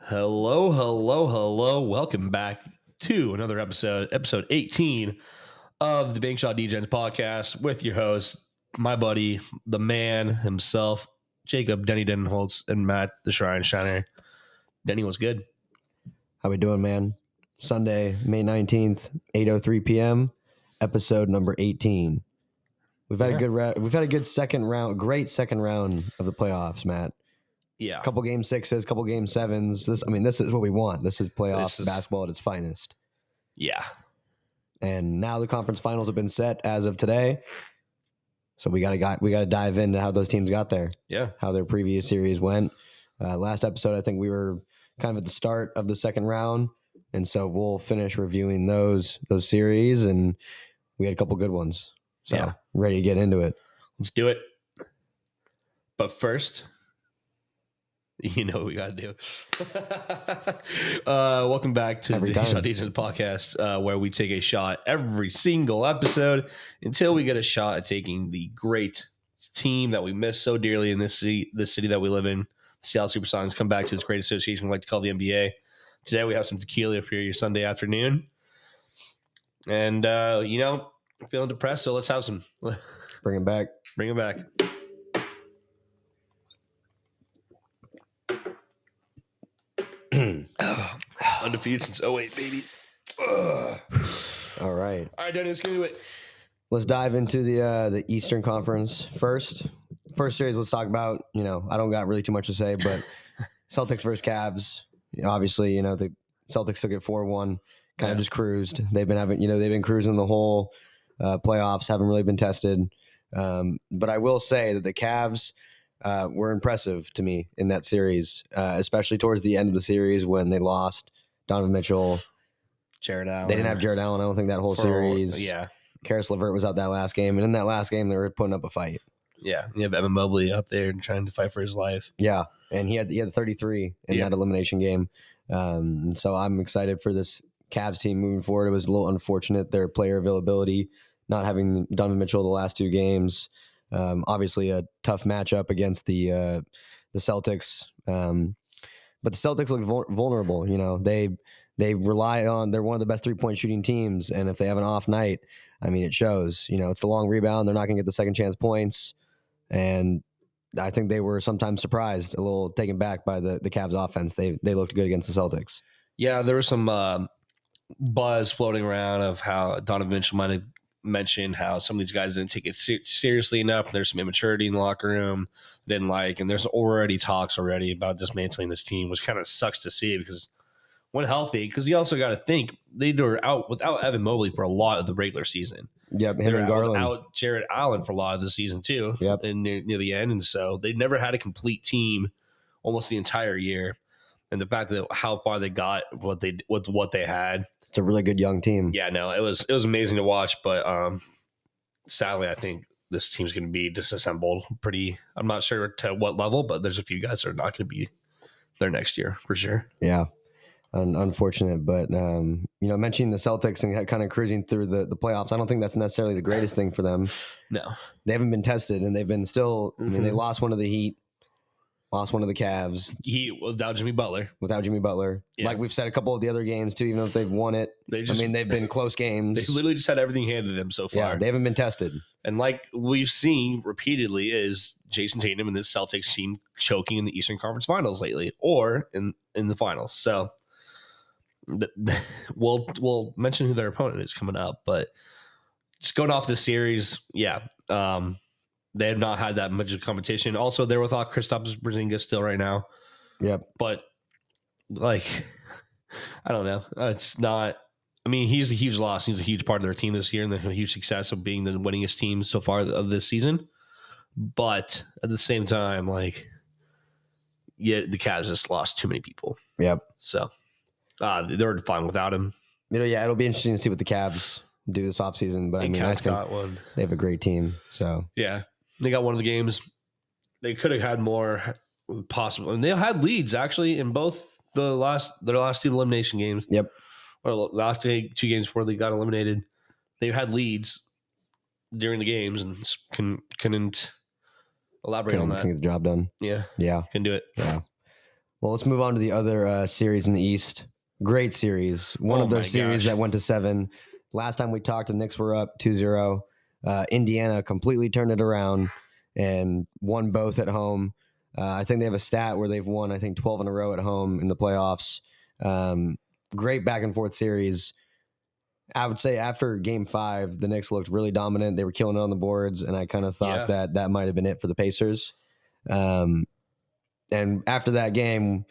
Hello, hello, hello. Welcome back to another episode 18 of the Bank Shot DJs podcast with your host, my buddy, the man himself, Jacob Denny Denholtz, and Matt the Shrine Shiner. Denny was good. How we doing, man? Sunday, May 19th, 8:03 p.m., episode number 18. We've had a good second round, great second round of the playoffs, Matt. Yeah. A couple game sixes, couple game sevens. This is what we want. This is playoff basketball at its finest. Yeah. And now the conference finals have been set as of today. So we got to dive into how those teams got there. Yeah. How their previous series went. Last episode, I think we were kind of at the start of the second round, and so we'll finish reviewing those series, and we had a couple good ones. So ready to get into it. Let's do it. But first, you know what we got to do. Welcome back to the Shot DJs podcast, where we take a shot every single episode until we get a shot at taking the great team that we miss so dearly in this city that we live in. The Seattle Supersonics come back to this great association we like to call the NBA. Today we have some tequila for your Sunday afternoon. And, I'm feeling depressed, so let's have some. Bring it back. Bring it back. Undefeated since 08, baby. All right, Danny, let's get into it. Let's dive into the Eastern Conference first. First series, let's talk about, I don't got really too much to say, but Celtics versus Cavs. Obviously, the Celtics took it 4-1, kind of just cruised. They've been cruising the whole playoffs, haven't really been tested. But I will say that the Cavs were impressive to me in that series, especially towards the end of the series when they lost Donovan Mitchell. Jarrett Allen. They didn't have Jarrett Allen, I don't think, that whole series. Yeah. Karis LeVert was out that last game, and in that last game, they were putting up a fight. Yeah, you have Evan Mobley out there trying to fight for his life. Yeah, and he had 33 in that elimination game. So I'm excited for this Cavs team moving forward. It was a little unfortunate, their player availability, not having Donovan Mitchell the last two games. Obviously, a tough matchup against the Celtics. But the Celtics look vulnerable. They rely on, they're one of the best 3-point shooting teams, and if they have an off night, it shows. It's the long rebound. They're not going to get the second chance points. And I think they were sometimes surprised, a little taken back by the Cavs offense. They looked good against the Celtics. Yeah, there was some buzz floating around of how Donovan Mitchell might have mentioned how some of these guys didn't take it seriously enough. There's some immaturity in the locker room, and there's already talks about dismantling this team, which kind of sucks to see because when healthy, because you also got to think they were out without Evan Mobley for a lot of the regular season. Yep, him and Garland. Without Jarrett Allen for a lot of the season too. Yep, and near the end, and so they never had a complete team almost the entire year. And the fact that how far they got with what they had, it's a really good young team. Yeah, no, it was amazing to watch, but sadly, I think this team's going to be disassembled. I'm not sure to what level, but there's a few guys that are not going to be there next year for sure. Yeah. Unfortunate, but mentioning the Celtics and kind of cruising through the playoffs, I don't think that's necessarily the greatest thing for them. No, they haven't been tested, and they've been still. They lost one of the Heat, lost one of the Cavs. Heat without Jimmy Butler. Yeah. Like we've said a couple of the other games too, even if they've won it. They've been close games. They literally just had everything handed to them so far. Yeah, they haven't been tested. And like we've seen repeatedly, is Jason Tatum and this Celtics team choking in the Eastern Conference Finals lately, or in the finals. So. We'll mention who their opponent is coming up, but just going off the series, they have not had that much of competition. Also, they're without Kristaps Porzingis still right now. Yep. But I don't know. It's not. He's a huge loss. He's a huge part of their team this year, and a huge success of being the winningest team so far of this season. But at the same time, the Cavs just lost too many people. Yep. So. They're fine without him. It'll be interesting to see what the Cavs do this offseason. But I think they have a great team. So yeah, they got one of the games. They could have had more possible, and they had leads actually in both their last two elimination games. Yep. Or last two games before they got eliminated, they had leads during the games and couldn't elaborate on that. Couldn't get the job done. Yeah. Yeah. Can do it. Yeah. Well, let's move on to the other series in the East. Great series. One of those series that went to 7. Last time we talked, the Knicks were up 2-0. Indiana completely turned it around and won both at home. I think they have a stat where they've won, I think, 12 in a row at home in the playoffs. Great back and forth series. I would say after game 5, the Knicks looked really dominant. They were killing it on the boards, and I kind of thought that might have been it for the Pacers. And after that game,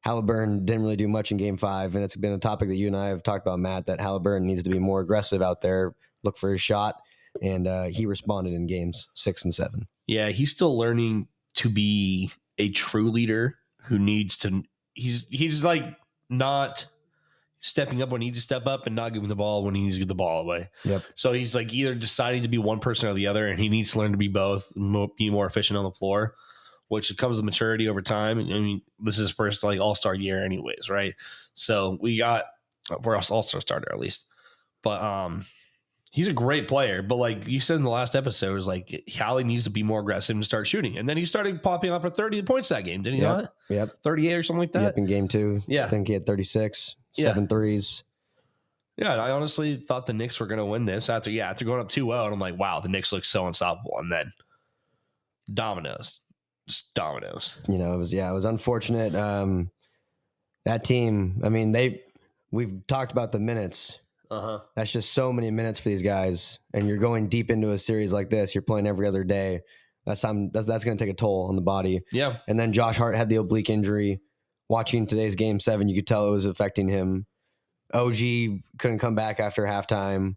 Halliburton didn't really do much in game 5, and it's been a topic that you and I have talked about, Matt, that Halliburton needs to be more aggressive out there, look for his shot, and he responded in games 6 and 7. Yeah, he's still learning to be a true leader who needs to – he's like not stepping up when he needs to step up and not giving the ball when he needs to give the ball away. Yep. So he's like either deciding to be one person or the other, and he needs to learn to be both, be more efficient on the floor, which comes with maturity over time. I mean, this is his first like all-star year anyways, right? So we got – we're all-star starter at least. But he's a great player, but like you said in the last episode, it was like Hallie needs to be more aggressive and start shooting. And then he started popping up for 30 points that game, didn't he not? Yep. 38 or something like that? Yep, in game 2. Yeah. I think he had 36, 7 threes. Yeah, and I honestly thought the Knicks were going to win this after going up 2-0. And I'm like, wow, the Knicks look so unstoppable. And then dominoes. Just dominoes. You know, it was unfortunate. That team, I mean, we've talked about the minutes. That's just so many minutes for these guys, and you're going deep into a series like this. You're playing every other day. That's going to take a toll on the body. Yeah. And then Josh Hart had the oblique injury. Watching today's game 7, you could tell it was affecting him. OG couldn't come back after halftime.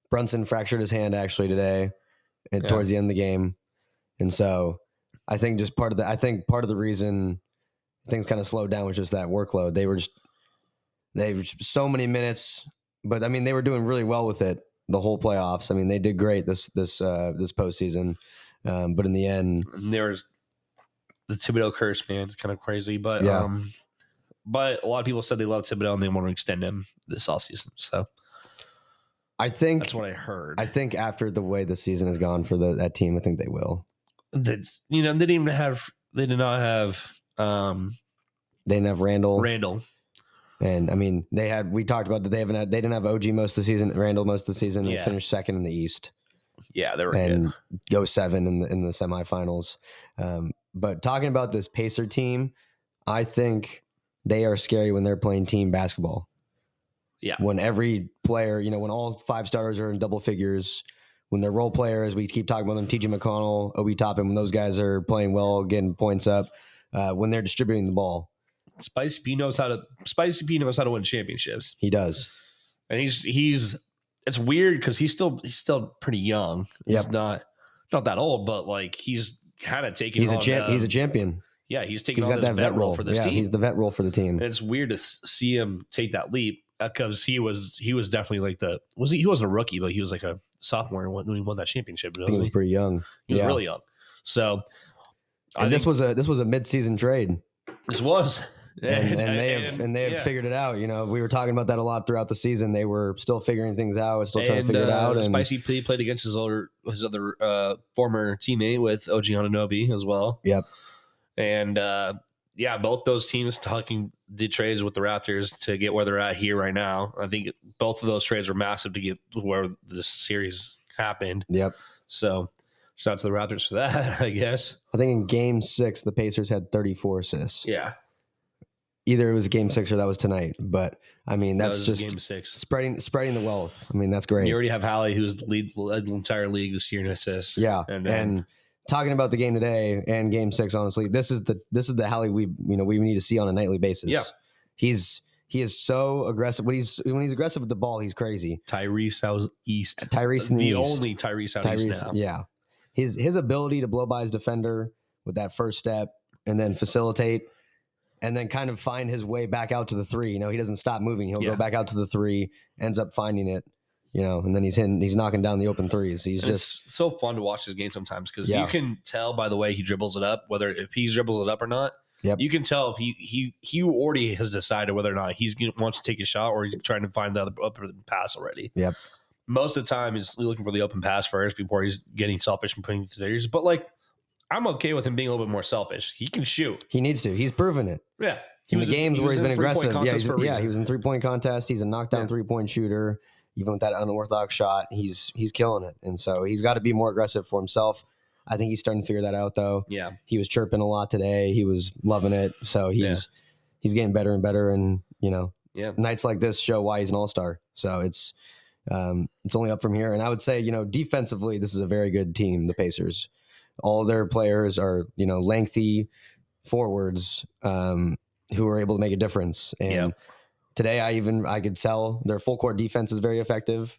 Brunson fractured his hand actually today, towards the end of the game, and so I think part of the reason things kind of slowed down was just that workload. They were so many minutes. But I mean, they were doing really well with it the whole playoffs. I mean, they did great this postseason. But in the end, there's the Thibodeau curse, man. It's kind of crazy, but but a lot of people said they love Thibodeau and they want to extend him this offseason. So I think that's what I heard. I think after the way the season has gone for that team, I think they will. They didn't have Randall. And I mean, we talked about that they didn't have OG most of the season, Randall most of the season, and finished second in the East. Yeah, they were and good. Go 7 in the semifinals. But talking about this Pacer team, I think they are scary when they're playing team basketball. Yeah. When every player, when all 5 starters are in double figures, when they're role players, we keep talking about them, TJ McConnell, Obi Toppin, when those guys are playing well, getting points up, when they're distributing the ball. Spicy P knows how to win championships. He does. And he's it's weird because he's still pretty young. He's not that old, but like he's kind of taking he's a champion. Yeah, he's got that vet role for this team. He's the vet role for the team. And it's weird to see him take that leap because he was definitely like he wasn't a rookie, but he was like a sophomore when he won that championship. He was pretty young. He was really young. So this was a mid-season trade. This was. And they have figured it out. We were talking about that a lot throughout the season. They were still figuring things out, still trying to figure it out. And Spicy P played against his other former teammate with OG Anunoby as well. Yep. And both those teams did trades with the Raptors to get where they're at here right now. I think both of those trades were massive to get where this series happened. Yep. So shout out to the Raptors for that, I guess. I think in game 6, the Pacers had 34 assists. Yeah. Either it was game 6 or that was tonight. But I mean, that's just game 6. Spreading the wealth. I mean, that's great. You already have Hallie, who's led the entire league this year in assists. Yeah. And talking about the game today and game 6, honestly, this is the Hallie we need to see on a nightly basis. Yeah. He is so aggressive. When he's aggressive with the ball, he's crazy. Tyrese out east. Tyrese in the east. Only Tyrese out east now. Yeah. His ability to blow by his defender with that first step and then facilitate and then kind of find his way back out to the 3. He doesn't stop moving. He'll go back out to the 3, ends up finding it, and then he's knocking down the open threes. It's so fun to watch this game sometimes because you can tell by the way he dribbles it up, whether if he dribbles it up or not. Yep. You can tell if he already has decided whether or not he wants to take a shot or he's trying to find the other open pass already. Yep. Most of the time he's looking for the open pass first before he's getting selfish and putting threes. But like I'm okay with him being a little bit more selfish. He can shoot. He needs to. He's proven it. Yeah. In the games where he's been aggressive. Yeah, he was in 3-point contest. He's a knockdown 3-point shooter. Even with that unorthodox shot, he's killing it. And so he's got to be more aggressive for himself. I think he's starting to figure that out, though. Yeah. He was chirping a lot today. He was loving it. So he's getting better and better. And, nights like this show why he's an all-star. So it's only up from here. And I would say, defensively, this is a very good team, the Pacers. All their players are, lengthy forwards who are able to make a difference. And today I could tell their full court defense is very effective.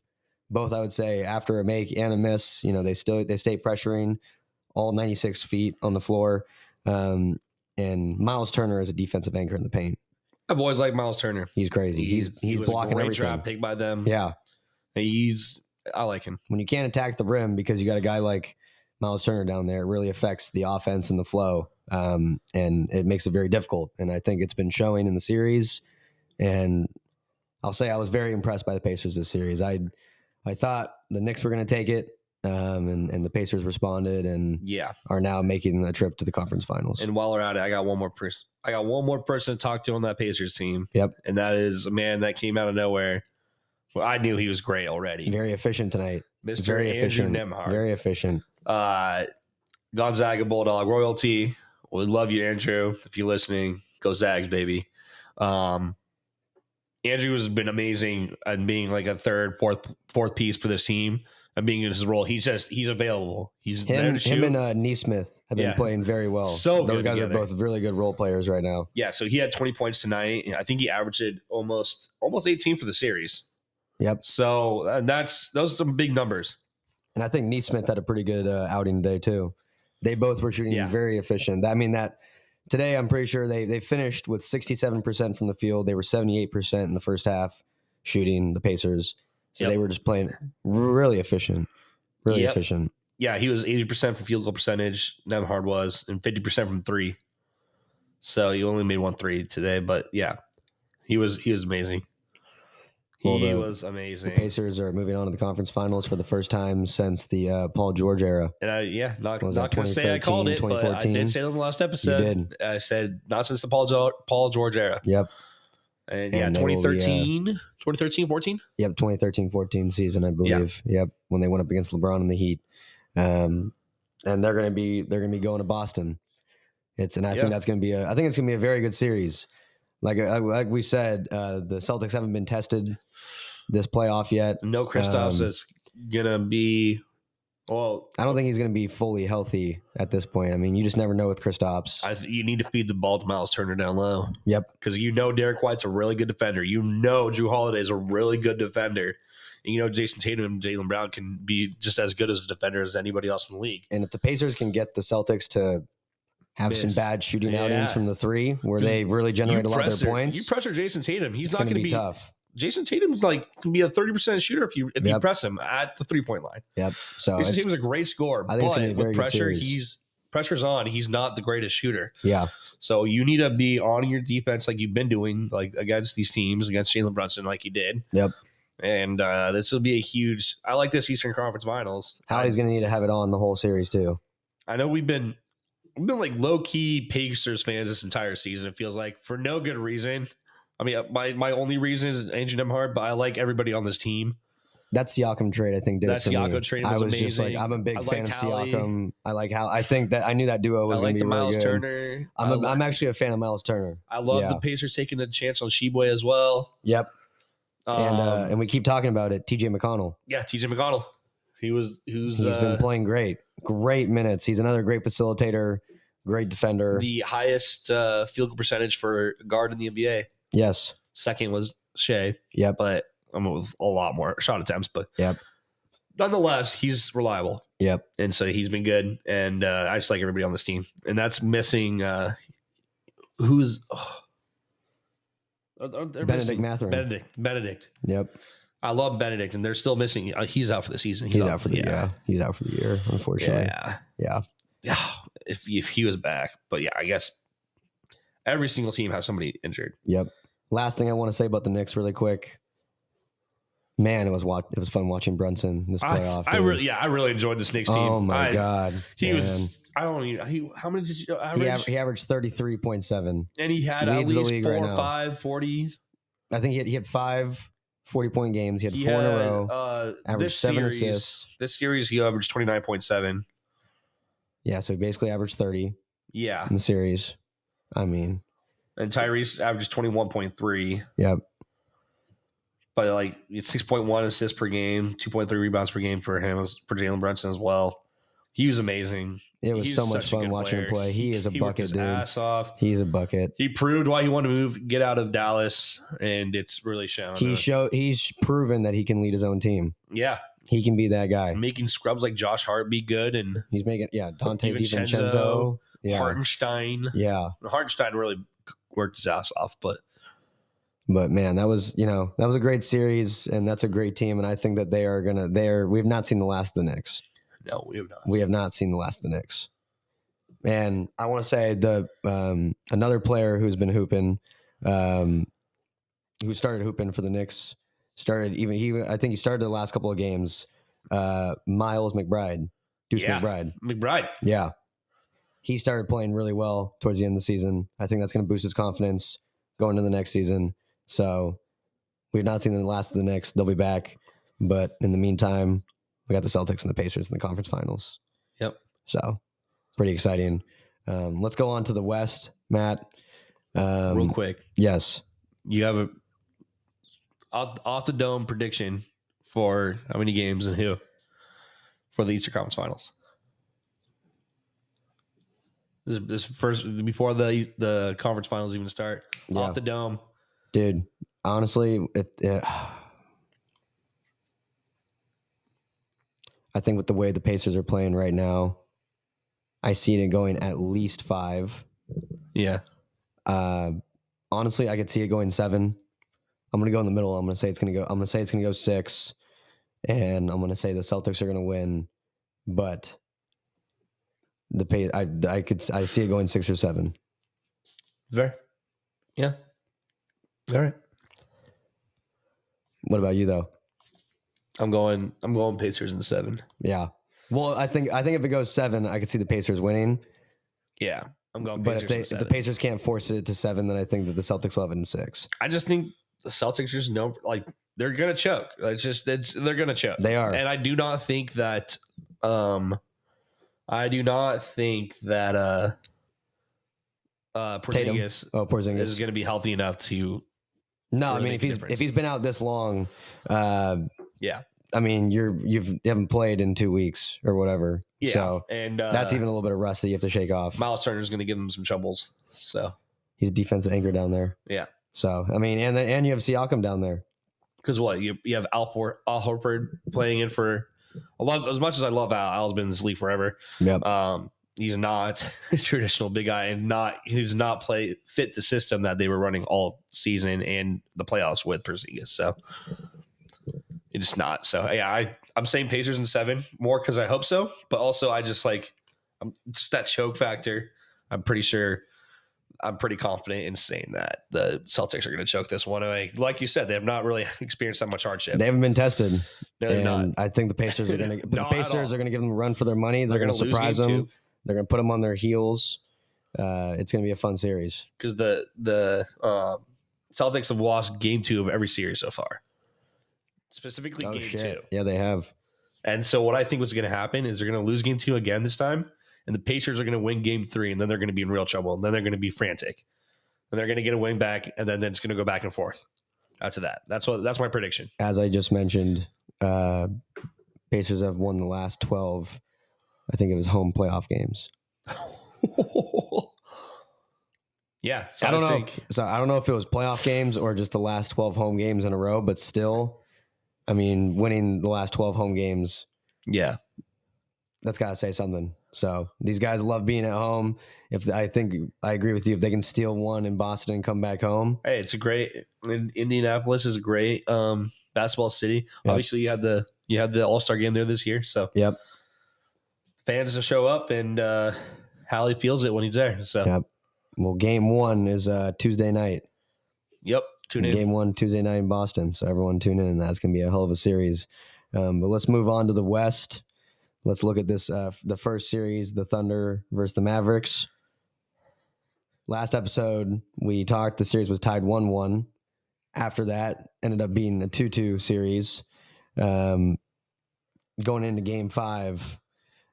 Both, I would say, after a make and a miss, they stay pressuring all 96 feet on the floor. And Miles Turner is a defensive anchor in the paint. I've always liked Miles Turner. He's crazy. He's blocking everything. Draft pick by them. Yeah. I like him. When you can't attack the rim because you got a guy like Miles Turner down there, it really affects the offense and the flow. And it makes it very difficult. And I think it's been showing in the series. And I'll say I was very impressed by the Pacers this series. I thought the Knicks were going to take it, and the Pacers responded and are now making a trip to the conference finals. And while we're at it, I got one more person to talk to on that Pacers team. Yep. And that is a man that came out of nowhere. Well, I knew he was great already. Very efficient tonight. Mr. Very Andrew efficient. Nembhard. Very efficient. Gonzaga Bulldog royalty. We love you, Andrew. If you're listening, go Zags, baby. Andrew has been amazing at being like a third, fourth piece for this team and being in his role. He's available. He's him and Nesmith have been playing very well. So those guys are both really good role players right now. Yeah. So he had 20 points tonight. I think he averaged almost 18 for the series. Yep. So those are some big numbers. And I think Nesmith had a pretty good outing today too. They both were shooting very efficient. Today, I'm pretty sure they finished with 67% from the field. They were 78% in the first half shooting, the Pacers. So they were just playing really efficient. Really efficient. Yeah, he was 80% from field goal percentage. Nembhard was, and 50% from three. So he only made 1 3 today, but yeah, he was amazing. He was amazing. The Pacers are moving on to the conference finals for the first time since the Paul George era. And not going to say I called it, but I did say it in the last episode. You did. I said not since the Paul George era. Yep. And 2013, 14? Yep, 2013-14 season, I believe. Yeah. Yep, when they went up against LeBron and the Heat. And they're going to be going to Boston. I think it's going to be a very good series. Like we said, the Celtics haven't been tested this playoff yet. No Kristaps is gonna be. Well, I don't think he's gonna be fully healthy at this point. I mean, you just never know with Kristaps. You need to feed the ball to Miles Turner down low. Yep, because Derek White's a really good defender. Drew Holiday is a really good defender. And Jason Tatum and Jaylen Brown can be just as good as a defender as anybody else in the league. And if the Pacers can get the Celtics to have some bad shooting outings from the three where they really generate a lot of their points. You pressure Jason Tatum. He's not going to be tough. Jason Tatum can be a 30% shooter if you press him at the 3-point line. Yep. So Jason Tatum's a great scorer. I think but it's with pressure, pressure's on. He's not the greatest shooter. Yeah. So you need to be on your defense like you've been doing, like against these teams, against Jalen Brunson, like you did. Yep. And this will be a huge. I like this Eastern Conference Finals. Hallie's going to need to have it on the whole series too. I know we've been like low key Pacers fans this entire season. It feels like for no good reason. I mean, my only reason is Andrew Nembhard, but I like everybody on this team. That Siakam trade, I think, did it for me. Siakam trade was amazing. Just like, I'm a big fan of Siakam. I like how I think that I knew that duo was going to be really good. Turner. I'm actually a fan of Miles Turner. I love the Pacers taking a chance on Sheboy as well. Yep. And we keep talking about it. TJ McConnell. Yeah, TJ McConnell. He's been playing great minutes. He's another great facilitator, great defender. The highest field goal percentage for a guard in the NBA. Yes. Second was Shea. Yep. But with a lot more shot attempts. But yep. Nonetheless, he's reliable. Yep. And so he's been good. And I just like everybody on this team. And that's missing who's Benedict Mathurin. Benedict. Yep. I love Benedict, and they're still missing. He's out for the season. He's out for the year. He's out for the year, unfortunately. Yeah. If he was back, but yeah, I guess every single team has somebody injured. Yep. Last thing I want to say about the Knicks, really quick. Man, it was fun watching Brunson this playoff. I really enjoyed this Knicks team. Oh my god, he was I don't even. How many did you average? He averaged 33.7. And he had Leads at the least league 4 right or now. 5 40. I think he had 5 40-point games. He had 4 in a row. Averaged 7 assists. This series, he averaged 29.7. Yeah, so he basically averaged 30 Yeah. in the series. I mean. And Tyrese averages 21.3. Yep. But like it's 6.1 assists per game, 2.3 rebounds per game for him, for Jalen Brunson as well. He was amazing. It was He's so much such a fun good watching him player. play. He is a He worked bucket, his dude. ass off. He's a bucket. He proved why he wanted to get out of Dallas, and it's really shown. He's proven that he can lead his own team. Yeah. He can be that guy. Making scrubs like Josh Hart be good, and He's making Dante DiVincenzo, DiVincenzo. Yeah. Hartenstein. Yeah. Hartenstein really worked his ass off, but man, that was a great series, and that's a great team, and I think that we've not seen the last of the Knicks. no, we have not. We have not seen the last of the Knicks. And I want to say another player who's been hooping, who started hooping for the Knicks, I think he started the last couple of games. Miles McBride, Deuce McBride. McBride. Yeah. He started playing really well towards the end of the season. I think that's going to boost his confidence going into the next season. So we've not seen the last of the Knicks. They'll be back. But in the meantime, we got the Celtics and the Pacers in the conference finals. Yep. So pretty exciting. Let's go on to the West, Matt. Real quick. Yes. You have a off the dome prediction for how many games and who for the Eastern Conference Finals. This first before the conference finals even start. Yeah. Off the dome. Dude, honestly, I think with the way the Pacers are playing right now, I see it going at least 5. Yeah. Honestly, I could see it going 7. I'm gonna go in the middle. I'm gonna say it's gonna go 6, and I'm gonna say the Celtics are gonna win, but I see it going 6 or 7. Fair. Yeah. All right. What about you though? I'm going Pacers in 7. Yeah. Well, I think if it goes 7, I could see the Pacers winning. Yeah. I'm going But Pacers in 7. if the Pacers can't force it to 7, then I think that the Celtics will have it in 6. I just think the Celtics just know they're gonna choke. They're gonna choke. They are. And I do not think that Porzingis Porzingis is going to be healthy enough to. No, really I mean make a if difference. he's been out this long, Yeah. I mean you haven't played in 2 weeks or whatever. Yeah. So And that's even a little bit of rust that you have to shake off. Miles Turner is going to give them some troubles. So He's a defensive anchor down there. yeah. So I mean, and you have Siakam down there. Because what you have Al Horford playing in for a lot. As much as I love Al's been in this league forever. Yep. He's not a traditional big guy, and he's not fit the system that they were running all season and the playoffs with Porzingis. So it's just not. So yeah, I'm saying Pacers in 7 more because I hope so, but also I just just that choke factor. I'm pretty confident in saying that the Celtics are going to choke this one away. Like you said, they have not really experienced that much hardship. They haven't been tested. No, they're and not. I think the Pacers are going to. The Pacers are going to give them a run for their money. They're going to lose surprise game them. 2. They're going to put them on their heels. It's going to be a fun series because the Celtics have lost game 2 of every series so far, specifically game 2. Yeah, they have. And so what I think was going to happen is they're going to lose game 2 again this time, and the Pacers are going to win game 3, and then they're going to be in real trouble, and then they're going to be frantic, and they're going to get a win back, and then it's going to go back and forth. After that, that's my prediction. As I just mentioned, Pacers have won the last 12. I think it was home playoff games. Yeah, so I don't know. So I don't know if it was playoff games or just the last 12 home games in a row, but still, I mean, winning the last 12 home games, yeah, that's got to say something. So these guys love being at home. I think I agree with you. If they can steal one in Boston and come back home, hey, it's a great. Indianapolis is a great basketball city. Yep. Obviously, you had the All-Star game there this year, so yep. Fans will show up, and Hallie feels it when he's there. So, yep. Well, game 1 is Tuesday night. Yep. Tune in. Game 1 Tuesday night in Boston. So everyone tune in. That's going to be a hell of a series. But let's move on to the West. let's look at this. The first series, the Thunder versus the Mavericks. Last episode, we talked. The series was tied 1-1. After that, ended up being a 2-2 series. Going into Game 5.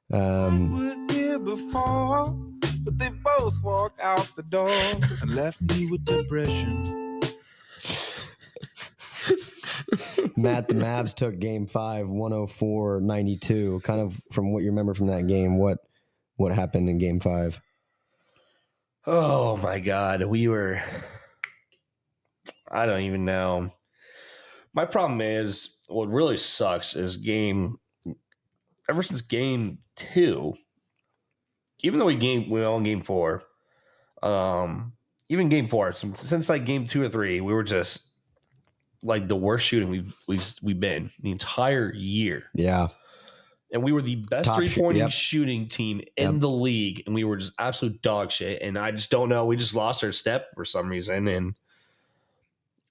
We're here before, but they both walked out the door and left me with depression. Matt, the Mavs took Game 5, 104-92. Kind of from what you remember from that game, what happened in Game 5? Oh my God, I don't even know. My problem is, what really sucks is ever since Game 2, even though we won Game 4, even Game 4, since like Game 2 or 3, we were just like the worst shooting we've been the entire year. Yeah. And we were the best three-point shooting team in the league, and we were just absolute dog shit. And I just don't know. We just lost our step for some reason, and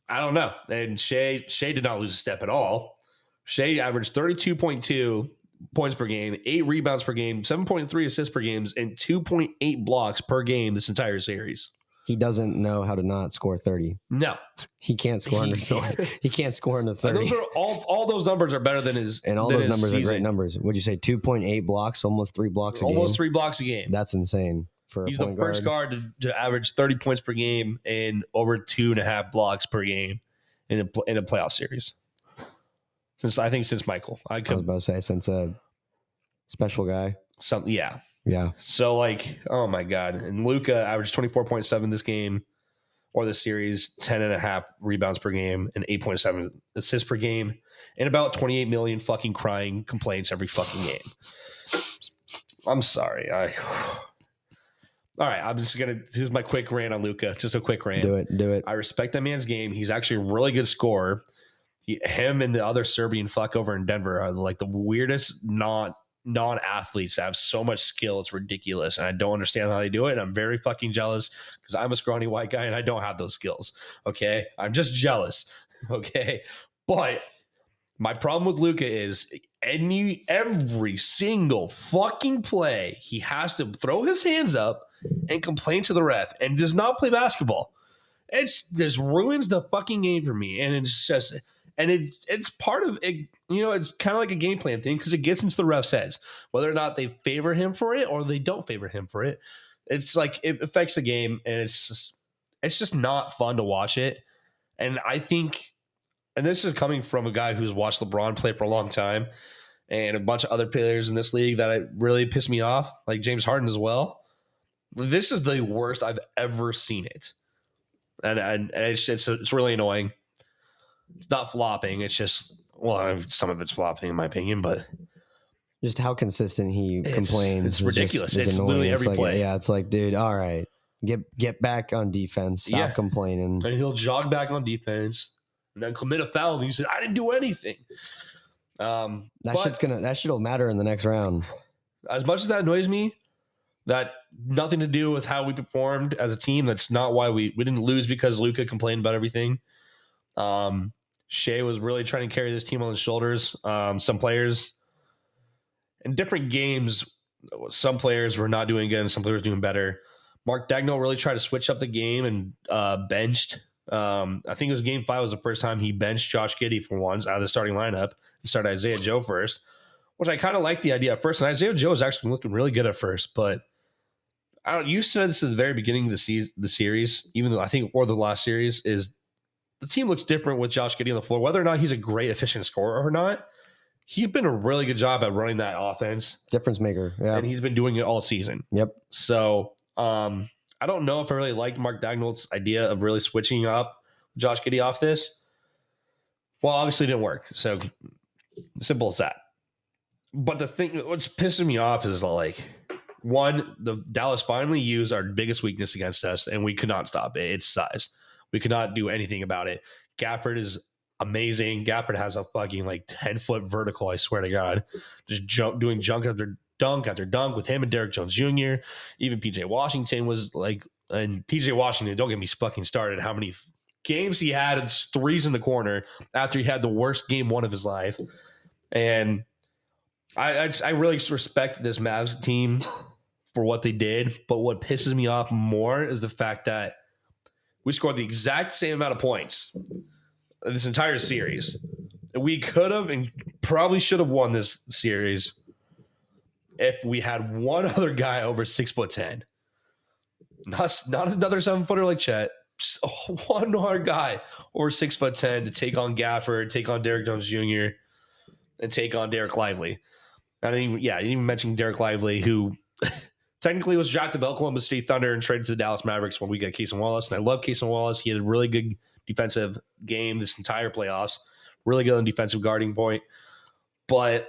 I don't know. And Shea did not lose a step at all. Shea averaged 32.2 points per game, 8 rebounds per game, 7.3 assists per game, and 2.8 blocks per game this entire series. He doesn't know how to not score 30. No. He can't score under 30. He can't score under 30. And those are all those numbers are better than his. And all those numbers are great numbers. Would you say 2.8 blocks, almost 3 blocks a game? Almost 3 blocks a game. That's insane for a point guard. He's the first guard to average 30 points per game and over 2.5 blocks per game in a playoff series. Since Michael. I was about to say since a special guy. Yeah. So, like, oh my God. And Luka averaged 24.7 this game or this series, 10.5 rebounds per game, and 8.7 assists per game, and about 28 million fucking crying complaints every fucking game. I'm sorry. All right. I'm just going to, here's my quick rant on Luka. Just a quick rant. Do it. I respect that man's game. He's actually a really good scorer. Him and the other Serbian fuck over in Denver are like the weirdest non-athletes that have so much skill. It's ridiculous, and I don't understand how they do it, and I'm very fucking jealous because I'm a scrawny white guy and I don't have those skills. Okay, I'm just jealous. Okay, but my problem with Luka is every single fucking play he has to throw his hands up and complain to the ref and does not play basketball. It just ruins the fucking game for me, and it's just. And it's part of it, it's kind of like a game plan thing because it gets into the ref's heads, whether or not they favor him for it or they don't favor him for it. It's like it affects the game, and it's just not fun to watch it. And I think, and this is coming from a guy who's watched LeBron play for a long time, and a bunch of other players in this league that really piss me off, like James Harden as well. This is the worst I've ever seen it, and it's really annoying. It's not flopping. It's just, some of it's flopping in my opinion, but just how consistent he complains. It's ridiculous. It's literally every play. Yeah, it's like, dude, all right, get back on defense. Stop complaining. And he'll jog back on defense and then commit a foul. And he said, I didn't do anything. That shit'll matter in the next round. As much as that annoys me, that nothing to do with how we performed as a team. That's not why we didn't lose because Luka complained about everything. Shea was really trying to carry this team on his shoulders. Some players in different games, some players were not doing good and some players were doing better. Mark Daigneault really tried to switch up the game and benched. I think it was Game 5 was the first time he benched Josh Giddey for once out of the starting lineup. He started Isaiah Joe first, which I kind of liked the idea at first. And Isaiah Joe was actually looking really good at first, but you said this at the very beginning of the series, even though I think or the last series is. The team looks different with Josh Giddey on the floor. Whether or not he's a great, efficient scorer or not, he's been a really good job at running that offense. Difference maker. Yeah. And he's been doing it all season. Yep. So I don't know if I really liked Mark Daigneault's idea of really switching up Josh Giddey off this. Well, obviously it didn't work. So simple as that. But the thing what's pissing me off is like, one, the Dallas finally used our biggest weakness against us, and we could not stop it. It's size. We could not do anything about it. Gafford is amazing. Gafford has a fucking 10-foot vertical, I swear to God. Just doing junk after dunk with him and Derrick Jones Jr. Even PJ Washington was and PJ Washington, don't get me fucking started. How many games he had of threes in the corner after he had the worst game one of his life. And I really respect this Mavs team for what they did, but what pisses me off more is the fact that we scored the exact same amount of points this entire series. We could have and probably should have won this series if we had one other guy over 6'10". Not another 7-footer like Chet. Just one more guy over 6'10" to take on Gafford, take on Derrick Jones Jr., and take on Derek Lively. I didn't even mention Derek Lively, who technically was drafted by Oklahoma City Thunder and traded to the Dallas Mavericks when we got Cason Wallace. And I love Cason Wallace. He had a really good defensive game this entire playoffs. Really good on defensive guarding point. But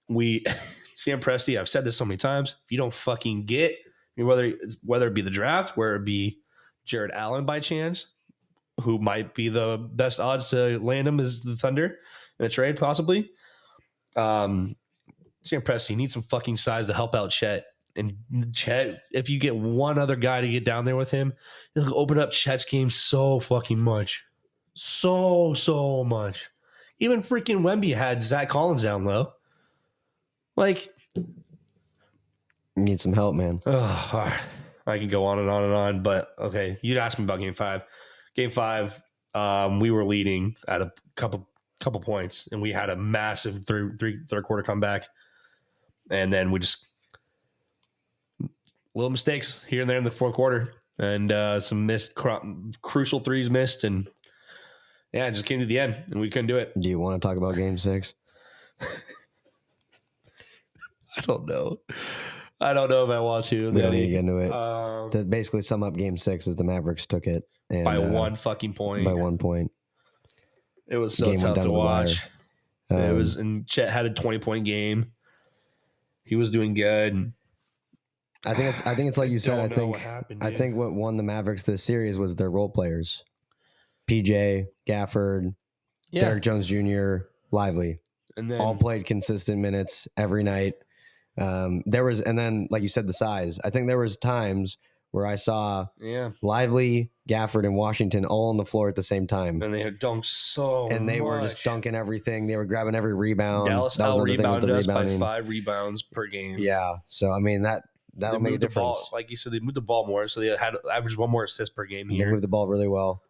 Sam Presti, I've said this so many times, if you don't fucking get, whether it be the draft, whether it be Jared Allen by chance, who might be the best odds to land him as the Thunder in a trade possibly. Sam Presti needs some fucking size to help out Chet. And Chet, if you get one other guy to get down there with him, it'll open up Chet's game so fucking much. So much. Even freaking Wemby had Zach Collins down low. Like, need some help, man. I can go on and on and on, but okay. You'd ask me about Game 5. Game 5, we were leading at a couple points, and we had a massive third quarter comeback, and then we just little mistakes here and there in the fourth quarter, and some missed crucial threes missed, and yeah, it just came to the end, and we couldn't do it. Do you want to talk about Game 6? I don't know if I want to. We don't need to get into it. To basically sum up Game 6 is the Mavericks took it and, by 1 fucking point. By 1 point. It was so tough to watch. It was, and Chet had a 20-point game. He was doing good. I think it's like you said. I think what won the Mavericks this series was their role players. PJ, Gafford, Derrick Jones Jr., Lively, and then all played consistent minutes every night. And then like you said, the size. I think there was times where I saw Lively, Gafford, and Washington all on the floor at the same time, and they had dunked so much. And they were just dunking everything. They were grabbing every rebound. Dallas out-rebounded us by 5 rebounds per game. Yeah, so I mean that'll make a difference. Like you said, they moved the ball more, so they had averaged 1 more assist per game here. They moved the ball really well.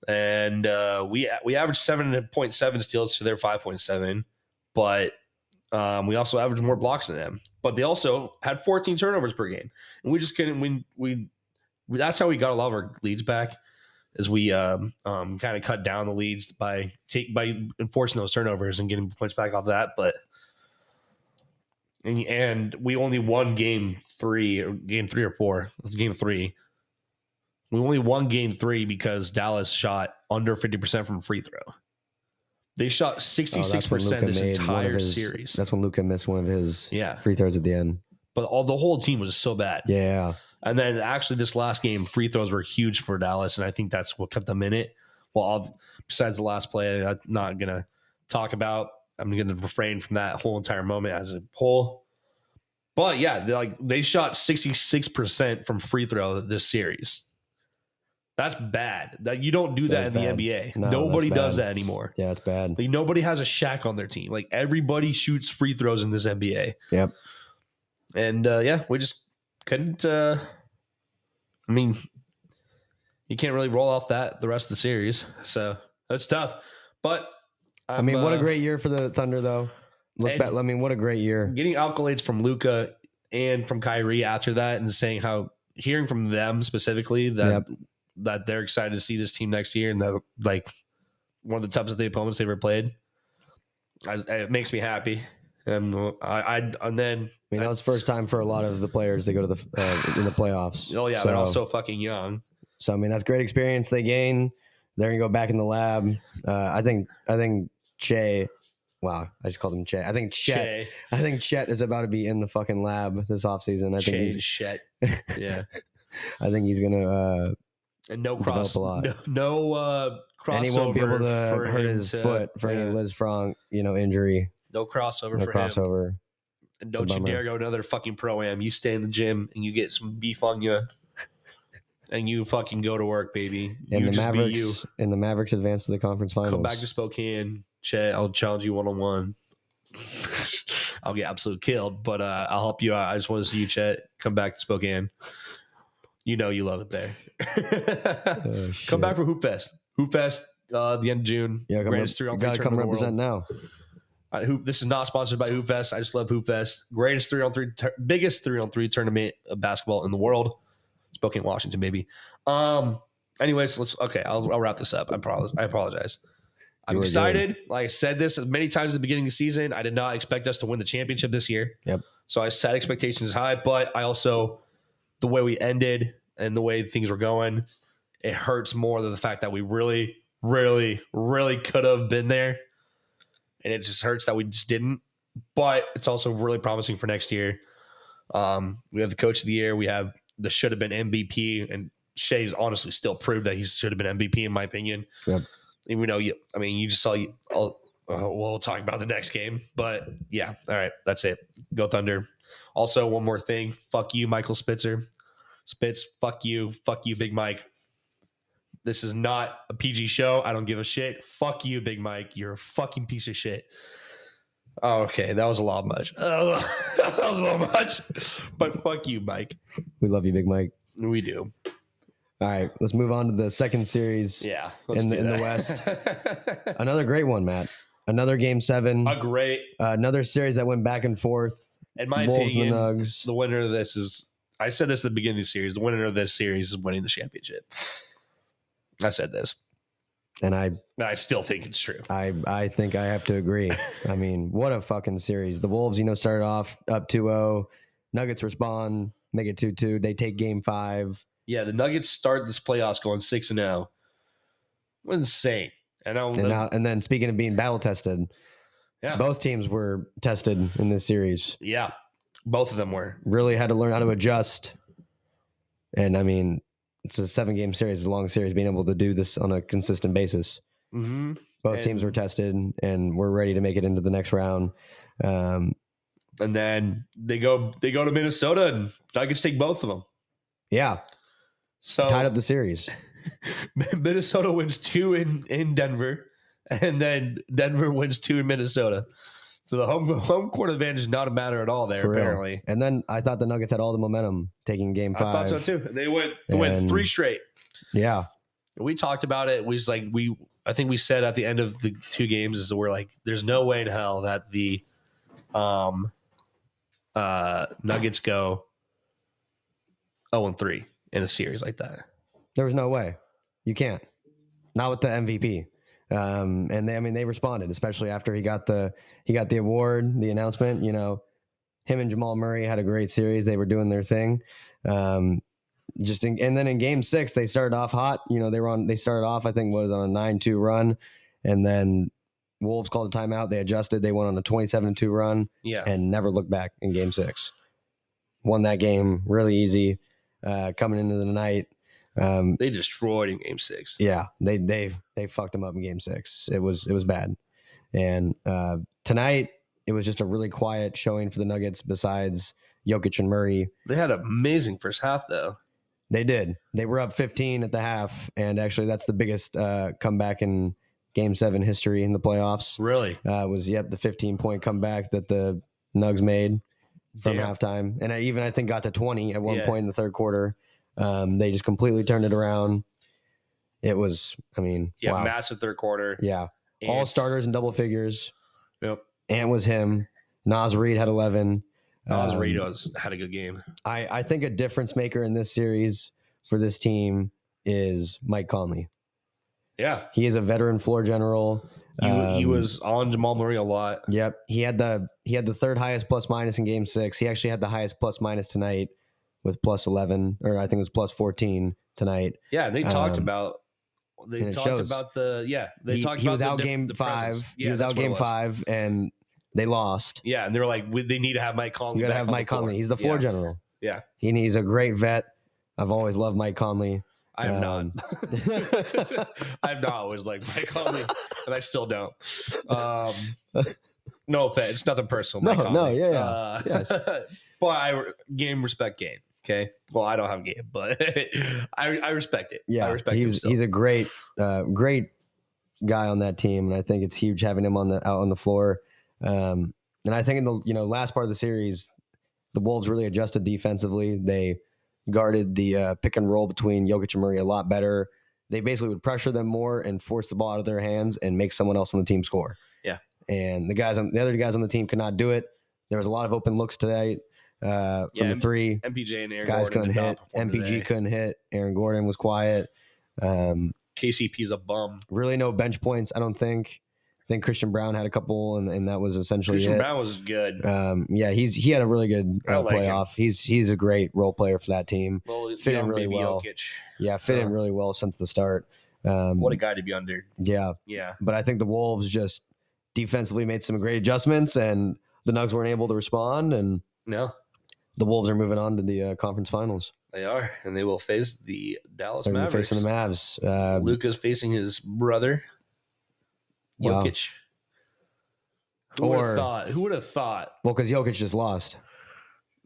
And we averaged 7.7 steals to their 5.7, but we also averaged more blocks than them. But they also had 14 turnovers per game, and we just couldn't win. That's how we got a lot of our leads back, is we kind of cut down the leads by enforcing those turnovers and getting points back off that. But and we only won game 3 or 4. It was game 3. We only won game 3 because Dallas shot under 50% from free throw. They shot 66% this entire series. That's when Luka missed one of his free throws at the end. But the whole team was so bad. Yeah. And then actually this last game, free throws were huge for Dallas, and I think that's what kept them in it. Well, besides the last play, I'm not going to talk about. I'm going to refrain from that whole entire moment as a whole. But yeah, they shot 66% from free throw this series. That's bad. You don't do that in the NBA. No, nobody does that anymore. Yeah, it's bad. Like, nobody has a Shaq on their team. Like, everybody shoots free throws in this NBA. Yep. And we just couldn't. I mean, you can't really roll off that the rest of the series. So that's tough. But I mean, what a great year for the Thunder, though. Look back. I mean, what a great year. Getting accolades from Luka and from Kyrie after that, and saying hearing from them specifically that they're excited to see this team next year, and that like one of the toughest opponents they've ever played. It makes me happy, and then that was first time for a lot of the players to go to the in the playoffs. Oh yeah, they're all so fucking young. So I mean, that's great experience they gain. They're gonna go back in the lab. I think Che. Wow, I just called him Che. I think Chet. I think Chet is about to be in the fucking lab this offseason. I think he's Chet. Yeah, I think he's gonna. And no crossover. And he won't be able to hurt his foot for any Liz Frank, injury. No crossover for him. And don't you dare go to another fucking pro-am. You stay in the gym and you get some beef on you. And you fucking go to work, baby. And the Mavericks advance to the conference finals. Come back to Spokane. Chet, I'll challenge you 1-on-1. I'll get absolutely killed. But I'll help you out. I just want to see you, Chet. Come back to Spokane. You know you love it there. Come back for Hoop Fest. Hoop Fest, the end of June. Yeah, greatest 3-on-3 gotta come represent now. This is not sponsored by Hoop Fest. I just love Hoop Fest. Greatest 3-on-3, biggest 3-on-3 tournament of basketball in the world. Spokane, Washington, baby. Anyways, I'll wrap this up. I apologize. I'm excited. Good. Like I said this many times at the beginning of the season, I did not expect us to win the championship this year. Yep. So I set expectations high, but I also, the way we ended and the way things were going, it hurts more than the fact that we really, really, really could have been there. And it just hurts that we just didn't. But it's also really promising for next year. We have the coach of the year. We have the should have been MVP. And Shai's honestly still proved that he should have been MVP, in my opinion. Yep. Even though, you just saw we'll talk about the next game. But yeah, all right, that's it. Go Thunder. Also, one more thing. Fuck you, Michael Spitzer. Spitz, fuck you. Fuck you, Big Mike. This is not a PG show. I don't give a shit. Fuck you, Big Mike. You're a fucking piece of shit. Oh, okay, that was a lot much. That was a little much. But fuck you, Mike. We love you, Big Mike. We do. All right, let's move on to the second series. Yeah, in the West. Another great one, Matt. Another Game 7. Another series that went back and forth. In my opinion, the winner of this is. I said this at the beginning of the series. The winner of this series is winning the championship. I said this, and I still think it's true. I think I have to agree. I mean, what a fucking series. The Wolves, started off up 2-0. Nuggets respond, make it 2-2. They take Game 5. Yeah, the Nuggets start this playoffs going 6-0. Insane. And then speaking of being battle tested, yeah, both teams were tested in this series. Yeah, both of them were. Really had to learn how to adjust. And I mean, it's a 7-game series, it's a long series, being able to do this on a consistent basis. Mm-hmm. Both teams were tested, and we're ready to make it into the next round. And then they go to Minnesota, and Nuggets take both of them. Yeah. So tied up the series. Minnesota wins 2 in Denver, and then Denver wins 2 in Minnesota. So the home court advantage is not a matter at all there, for apparently. Real. And then I thought the Nuggets had all the momentum taking Game 5. I thought so too. They went 3 straight. Yeah. We talked about it. I think we said at the end of the 2 games is that we're like, there's no way in hell that the Nuggets go 0-3 in a series like that. There was no way. You can't. Not with the MVP. And they responded, especially after he got the award, the announcement. Him and Jamal Murray had a great series. They were doing their thing. And then in Game 6, they started off hot. They started off, I think, on a 9-2 run, and then Wolves called a timeout. They adjusted. They went on a 27-2 run. Yeah, and never looked back in Game 6. Won that game really easy. Coming into the night. They destroyed in Game 6. Yeah, they fucked them up in Game 6. It was bad. And tonight it was just a really quiet showing for the Nuggets. Besides Jokic and Murray, they had an amazing first half though. They did. They were up 15 at the half, and actually that's the biggest comeback in Game 7 history in the playoffs. Really? Was the 15-point comeback that the Nugs made from halftime, and I think got to 20 at one point in the third quarter. They just completely turned it around. It was, wow. Massive third quarter. Yeah. All starters in double figures. Yep. Ant was him. Naz Reid had 11. Naz Reid had a good game. I think a difference maker in this series for this team is Mike Conley. Yeah. He is a veteran floor general. He was on Jamal Murray a lot. Yep. He had the third highest plus minus in Game 6. He actually had the highest plus minus tonight with plus 11, or I think it was plus 14 tonight. Yeah, they talked about. They talked about He was out Game 5. He was out Game 5, and they lost. Yeah, and they were like, they need to have Mike Conley. You got to have Mike Conley. He's the floor general. Yeah, he's a great vet. I've always loved Mike Conley. I have not. I've not always liked Mike Conley, and I still don't. No, it's nothing personal. Yes. But game respect game. Okay. Well, I don't have game, but I respect it. Yeah, I respect him still. He's a great guy on that team, and I think it's huge having him out on the floor. And I think in the last part of the series, the Wolves really adjusted defensively. They guarded the pick and roll between Jokic and Murray a lot better. They basically would pressure them more and force the ball out of their hands and make someone else on the team score. Yeah. And the other guys on the team could not do it. There was a lot of open looks today from the three. MPJ and Aaron guys Gordon couldn't hit. MPG today. couldn't hit. Aaron Gordon was quiet. KCP's a bum. Really no bench points, I don't think. I think Christian Brown had a couple, and that was essentially Christian it. Brown was good. Yeah, he had a really good playoff. He's a great role player for that team. Well, fit in really well. Jokic. Yeah, fit in really well since the start. What a guy to be under. Yeah. But I think the Wolves just defensively made some great adjustments, and the Nuggets weren't able to respond. And no, the Wolves are moving on to the conference finals. They are, and they will face the Dallas They're Mavericks. facing the Mavs. Luka's facing his brother, Jokic. Wow. Who would have thought? Well, because Jokic just lost.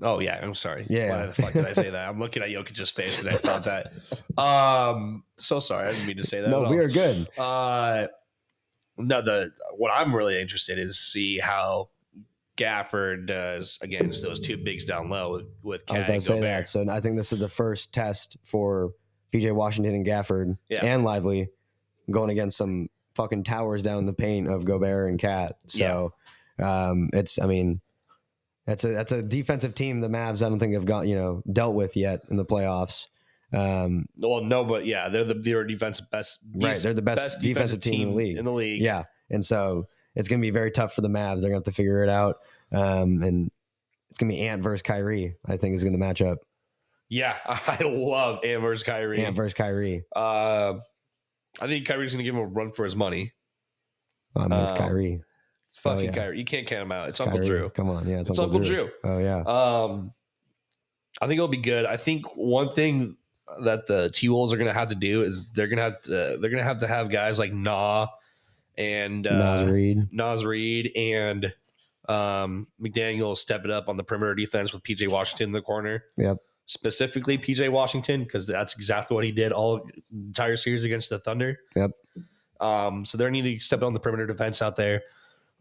Oh yeah, I'm sorry. Yeah. Why the fuck did I say that? I'm looking at Jokic's face and I thought that. So sorry, I didn't mean to say that. No, we are good. No, what I'm really interested in is see how Gafford does against those two bigs down low with I was Cat about and to say Gobert. that. So I think this is the first test for PJ Washington and Gafford and Lively going against some fucking towers down in the paint of Gobert and Cat. So that's a defensive team the Mavs I don't think have dealt with yet in the playoffs. Well, no, but yeah, they're They're the best defensive team in the league. Yeah. And so it's going to be very tough for the Mavs. They're going to have to figure it out. And it's going to be Ant versus Kyrie, I think, is going to match up. Yeah, I love Ant versus Kyrie. I think Kyrie's going to give him a run for his money. It's Kyrie. It's fucking Kyrie. You can't count him out. It's Uncle Kyrie. Drew. Come on. Yeah, it's Uncle Drew. Oh, yeah. I think it'll be good. I think one thing that the T-Wolves are going to have to do is they're going to have guys like and Naz Reid and McDaniel step it up on the perimeter defense with PJ Washington in the corner. Yep. Specifically PJ Washington, because that's exactly what he did all the entire series against the Thunder. Yep. So they're needing to step it on the perimeter defense out there.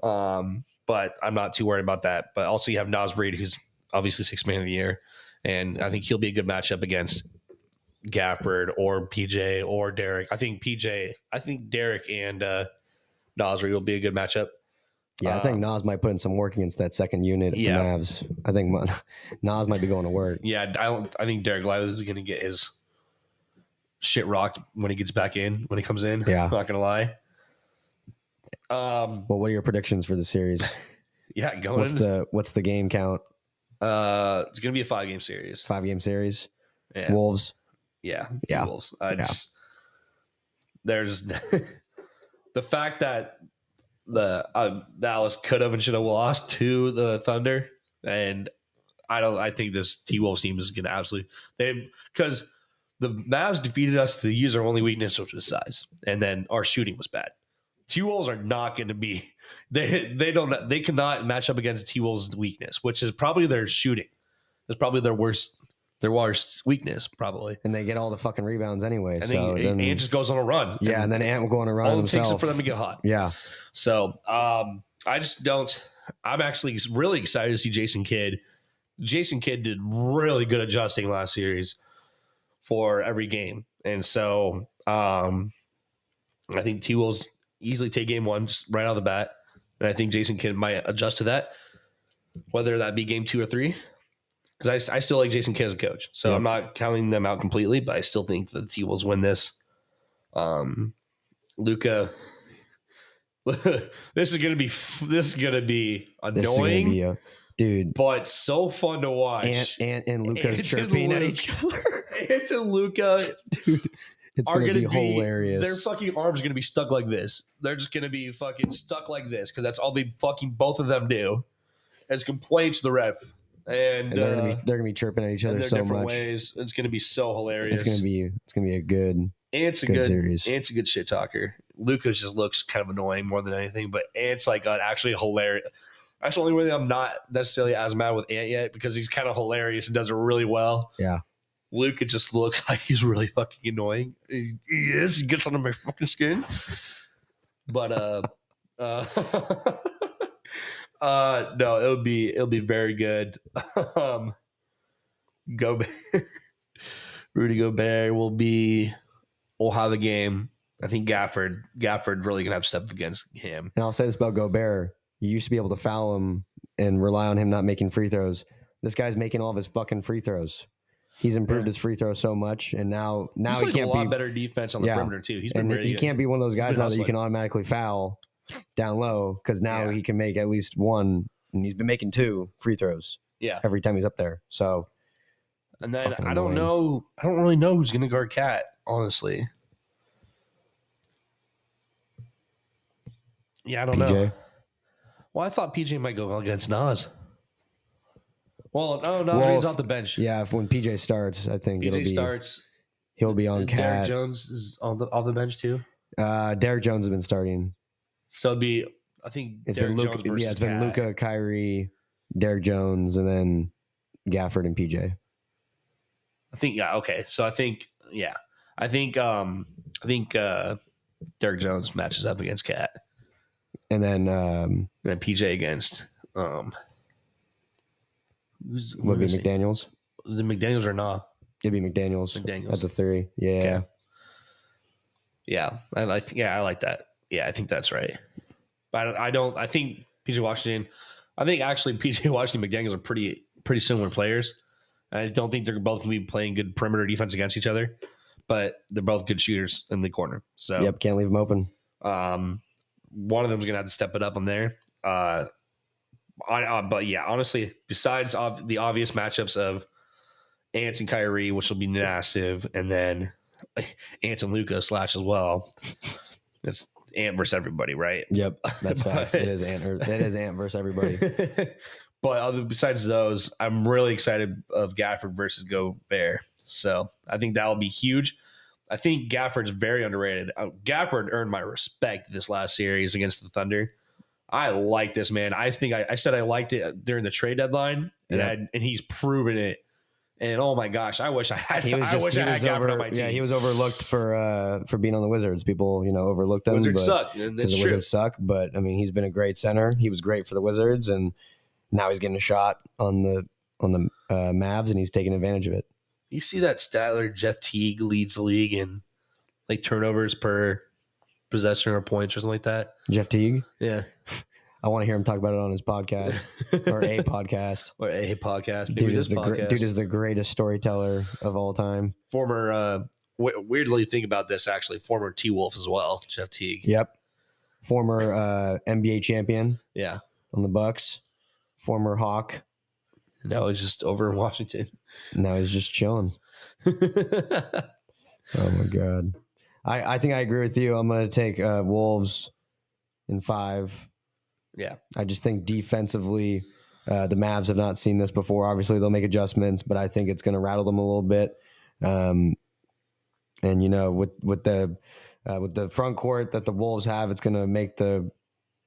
But I'm not too worried about that. But also you have Naz Reid, who's obviously Sixth Man of the Year. And I think he'll be a good matchup against Gafford or PJ or Derek. I think Derek and Naz Reid will be a good matchup. Yeah, I think Nas might put in some work against that second unit of the Mavs. I think Nas might be going to work. Yeah, I think Derek Lively is going to get his shit rocked when he gets back in, when he comes in. Yeah. I'm not going to lie. Well, what are your predictions for the series? Yeah, what's the game count? It's going to be a 5-game series. 5-game series? Yeah. Wolves? Yeah. Yeah. Wolves. There's the fact that the Dallas could have and should have lost to the Thunder, and I think this T-Wolves team is going to absolutely because the Mavs defeated us to use our only weakness, which was size, and then our shooting was bad. T-Wolves are not going to be they cannot match up against T-Wolves' weakness, which is probably their shooting. It's probably their worst weakness, probably. And they get all the fucking rebounds anyway. And so then Ant just goes on a run. Yeah, and then Ant will go on a run all himself. All it takes is for them to get hot. Yeah. So I just don't. I'm actually really excited to see Jason Kidd. Jason Kidd did really good adjusting last series for every game, and so I think T-Wolves easily take game one just right out of the bat, and I think Jason Kidd might adjust to that, whether that be game 2 or 3. Because I still like Jason Kidd as a coach. So yeah. I'm not counting them out completely, but I still think that the T-Wolves win this. Luka, this is gonna be annoying, dude, but so fun to watch. Ant and Luka's chirping at each other. Ant and Luka, dude, it's gonna be hilarious. Their fucking arms are gonna be stuck like this. They're just gonna be fucking stuck like this because that's all they fucking both of them do. Is complain to the ref. And they're gonna be chirping at each other so much. Ways. It's gonna be so hilarious. It's gonna be a good. Ant's a good series. Ant's a good shit talker. Lucas just looks kind of annoying more than anything, but Ant's like actually hilarious. That's the only way I'm not necessarily as mad with Ant yet because he's kind of hilarious and does it really well. Yeah. Luka just looks like he's really fucking annoying. He is. He gets under my fucking skin. But No, it'll be very good. Gobert, Rudy Gobert will have a game. I think Gafford really gonna have to step up against him. And I'll say this about Gobert: you used to be able to foul him and rely on him not making free throws. This guy's making all of his fucking free throws. He's improved his free throw so much, and now he can't a lot better defense on the perimeter too. He's been he can't be one of those guys now that you can automatically foul down low because now he can make at least one, and he's been making 2 free throws. Every time he's up there. So, and then I don't really know who's going to guard Cat, honestly. Yeah, I don't know. Well, I thought PJ might go against Nas. Well, no, Nas off the bench. Yeah, when PJ starts, I think he'll be on Cat. Derek Jones is off the bench too. Derek Jones has been starting. So it'd be, I think it's been Luka, Kyrie, Derek Jones, and then Gafford and PJ. I think okay. So I think Derek Jones matches up against Cat, and then PJ against would be McDaniels. Is it McDaniels or not? It'd be McDaniels at the 3. Yeah. Okay. Yeah. I like that. Yeah, I think that's right. But I think PJ Washington and McDaniels are pretty similar players. I don't think they're both going to be playing good perimeter defense against each other, but they're both good shooters in the corner. So can't leave them open. One of them is going to have to step it up on there. But yeah, honestly, besides the obvious matchups of Ant and Kyrie, which will be massive, and then Ant and Luka / as well, it's Ant versus everybody, right? Yep, that's facts. It is Ant versus everybody. But besides those, I'm really excited of Gafford versus Gobert. So I think that will be huge. I think Gafford's very underrated. Gafford earned my respect this last series against the Thunder. I like this man. I think I said I liked it during the trade deadline, and he's proven it. And oh my gosh, I wish I had Gafford on my team. Yeah, he was overlooked for being on the Wizards. People, overlooked him. Wizards suck. Wizards suck. But I mean, he's been a great center. He was great for the Wizards, and now he's getting a shot on the Mavs, and he's taking advantage of it. You see that Statler Jeff Teague leads the league in like turnovers per possession or points or something like that. Jeff Teague? Yeah. I want to hear him talk about it on his podcast or a podcast. Or a podcast. Dude is the greatest storyteller of all time. Former, weirdly think about this actually, former T-Wolf as well, Jeff Teague. Yep. Former NBA champion. Yeah. On the Bucks. Former Hawk. Now he's just over in Washington. Now he's just chilling. Oh my God. I think I agree with you. I'm going to take Wolves in 5. Yeah. I just think defensively, the Mavs have not seen this before. Obviously, they'll make adjustments, but I think it's going to rattle them a little bit. And with the front court that the Wolves have, it's going to make the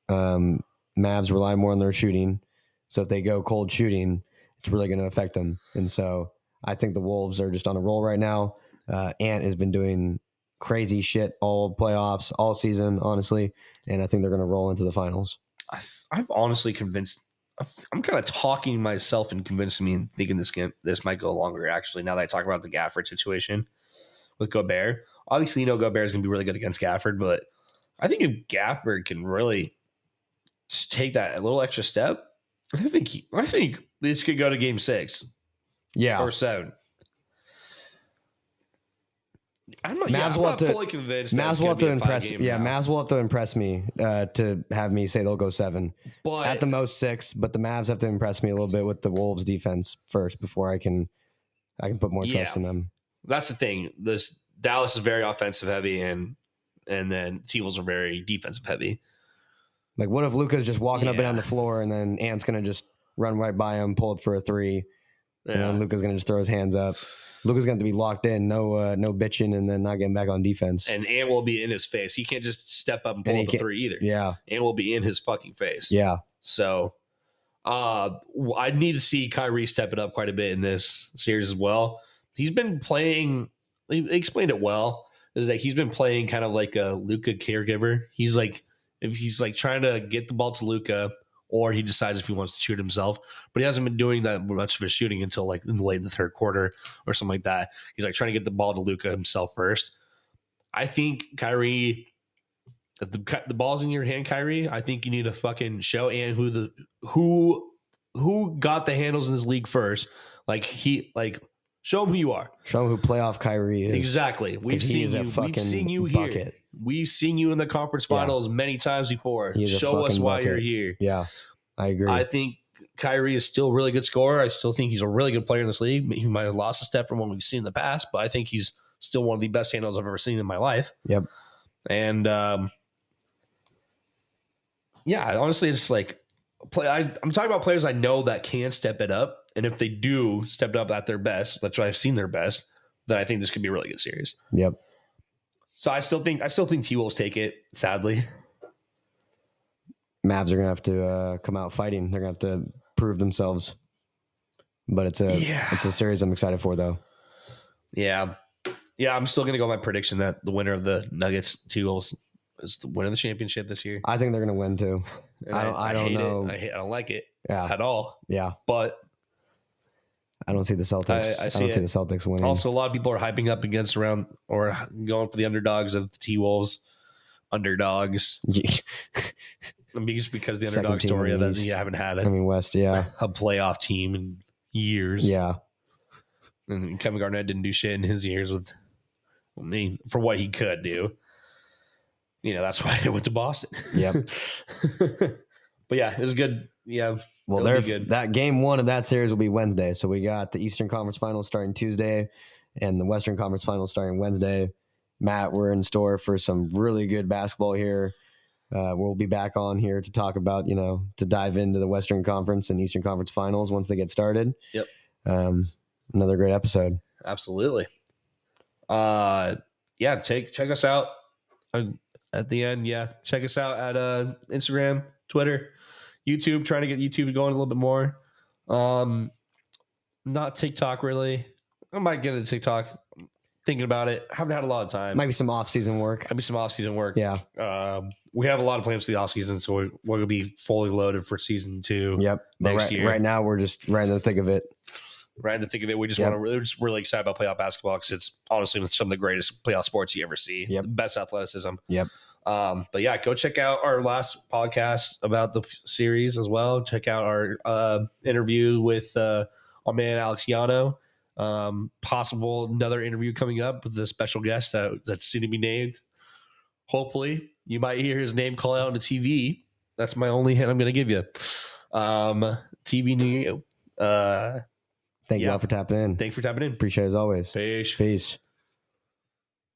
Mavs rely more on their shooting. So if they go cold shooting, it's really going to affect them. And so I think the Wolves are just on a roll right now. Ant has been doing crazy shit all playoffs, all season, honestly. And I think they're going to roll into the finals. I'm honestly convinced. I'm kind of talking myself and convincing me and thinking this might go longer, actually, now that I talk about the Gafford situation with Gobert. Obviously, Gobert is going to be really good against Gafford, but I think if Gafford can really just take that a little extra step, I think this could go to game 6. Yeah. Or 7. I'm not fully convinced. Mavs will have to impress. Yeah, Mavs will have to impress me to have me say they'll go 7. But at the most 6. But the Mavs have to impress me a little bit with the Wolves defense first before I can put more trust in them. That's the thing. This Dallas is very offensive heavy, and then T-Wolves are very defensive heavy. Like, what if Luka's just walking up and down the floor, and then Ant's gonna just run right by him, pull up for a 3, and then Luka's gonna just throw his hands up. Luka's going to be locked in, no bitching, and then not getting back on defense. And Ant will be in his face. He can't just step up and pull up a 3 either. Yeah. Ant will be in his fucking face. Yeah. So I need to see Kyrie step it up quite a bit in this series as well. He's been playing, he explained it well, is that he's been playing kind of like a Luka caregiver. He's like trying to get the ball to Luka or he decides if he wants to shoot himself. But he hasn't been doing that much of his shooting until like late in the third quarter or something like that. He's like trying to get the ball to Luka himself first. I think Kyrie, if the ball's in your hand, Kyrie, I think you need to fucking show and who got the handles in this league first. Show him who you are. Show him who playoff Kyrie is. Exactly. We've seen you bucket. here. We've seen you in the conference finals many times before. Show us why you're here. Yeah, I agree. I think Kyrie is still a really good scorer. I still think he's a really good player in this league. He might have lost a step from what we've seen in the past, but I think he's still one of the best handles I've ever seen in my life. Yep. And honestly, it's like I'm talking about players I know that can step it up. And if they do step it up at their best, that's why I've seen their best, then I think this could be a really good series. Yep. So I still think T-Wolves take it, sadly. Mavs are gonna have to come out fighting. They're gonna have to prove themselves. But it's a series I'm excited for, though. Yeah. I'm still gonna go with my prediction that the winner of the Nuggets T-Wolves is the winner of the championship this year. I think they're gonna win too. I don't know. I don't like it. Yeah. At all. Yeah. But I don't see the Celtics. I don't see the Celtics winning. Also, a lot of people are hyping up against around or going for the underdogs of the T-Wolves. Underdogs. Because the underdog story that you haven't had West, yeah. A playoff team in years. Yeah. And Kevin Garnett didn't do shit in his years for what he could do. That's why he went to Boston. Yep. But yeah, it was good. Yeah. Well, that game one of that series will be Wednesday. So we got the Eastern Conference Finals starting Tuesday and the Western Conference Finals starting Wednesday. Matt, we're in store for some really good basketball here. We'll be back on here to talk about, to dive into the Western Conference and Eastern Conference Finals once they get started. Yep. Another great episode. Absolutely. Check us out at the end. Yeah. Check us out at Instagram, Twitter, YouTube, trying to get YouTube going a little bit more. Not TikTok, really. I might get into TikTok. Thinking about it. Haven't had a lot of time. Might be some off-season work. Yeah. We have a lot of plans for the off-season, so we're going to be fully loaded for season 2 next year. Right now, we're just right in the thick of it. We just we're just really excited about playoff basketball because it's honestly some of the greatest playoff sports you ever see. Yep. The best athleticism. Yep. But yeah, go check out our last podcast about the series as well. Check out our interview with our man Alex Yano. Possible another interview coming up with a special guest that's soon to be named. Hopefully, you might hear his name call out on the TV. That's my only hint I'm going to give you. TV near you. Thank you all for tapping in. Thanks for tapping in. Appreciate it as always. Peace. Peace.